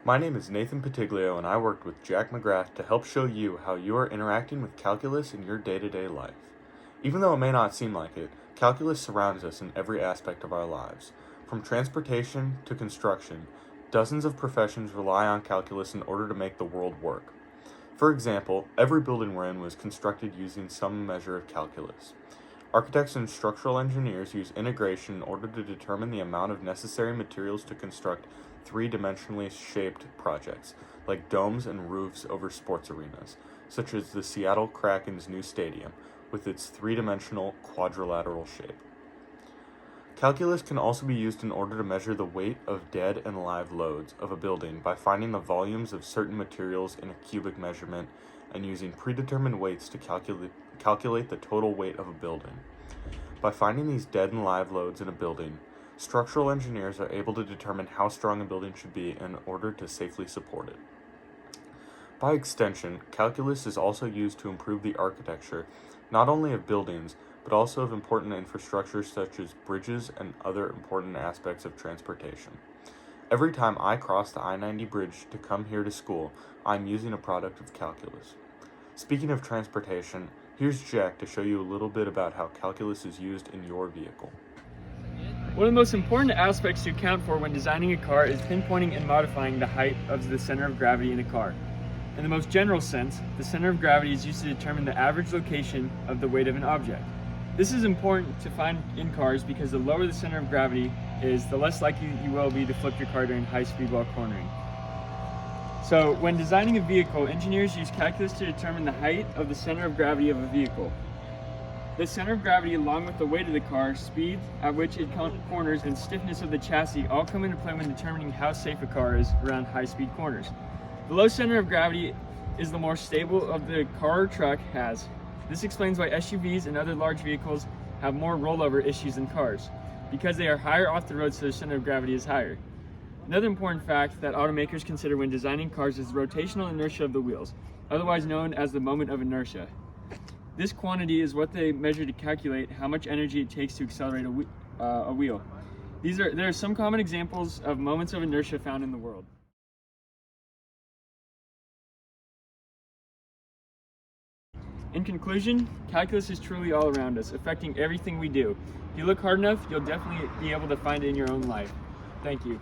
My name is Nathan Patiglio, and I worked with Jack McGrath to help show you how you are interacting with calculus in your day-to-day life. Even though it may not seem like it, calculus surrounds us in every aspect of our lives. From transportation to construction, dozens of professions rely on calculus in order to make the world work. For example, every building we're in was constructed using some measure of calculus. Architects and structural engineers use integration in order to determine the amount of necessary materials to construct three-dimensionally shaped projects, like domes and roofs over sports arenas, such as the Seattle Kraken's new stadium, with its three-dimensional quadrilateral shape. Calculus can also be used in order to measure the weight of dead and live loads of a building by finding the volumes of certain materials in a cubic measurement and using predetermined weights to calculate the total weight of a building. By finding these dead and live loads in a building, structural engineers are able to determine how strong a building should be in order to safely support it. By extension, calculus is also used to improve the architecture not only of buildings, but also of important infrastructure such as bridges and other important aspects of transportation. Every time I cross the I-90 bridge to come here to school, I'm using a product of calculus. Speaking of transportation, here's Jack to show you a little bit about how calculus is used in your vehicle. One of the most important aspects to account for when designing a car is pinpointing and modifying the height of the center of gravity in a car. In the most general sense, the center of gravity is used to determine the average location of the weight of an object. This is important to find in cars because the lower the center of gravity is, the less likely you will be to flip your car during high speed while cornering. So when designing a vehicle, engineers use calculus to determine the height of the center of gravity of a vehicle. The center of gravity, along with the weight of the car, speed at which it corners, and stiffness of the chassis all come into play when determining how safe a car is around high-speed corners. The low center of gravity is the more stable of the car or truck has. This explains why SUVs and other large vehicles have more rollover issues than cars, because they are higher off the road, so their center of gravity is higher. Another important fact that automakers consider when designing cars is the rotational inertia of the wheels, otherwise known as the moment of inertia. This quantity is what they measure to calculate how much energy it takes to accelerate a wheel. There are some common examples of moments of inertia found in the world. In conclusion, calculus is truly all around us, affecting everything we do. If you look hard enough, you'll definitely be able to find it in your own life. Thank you.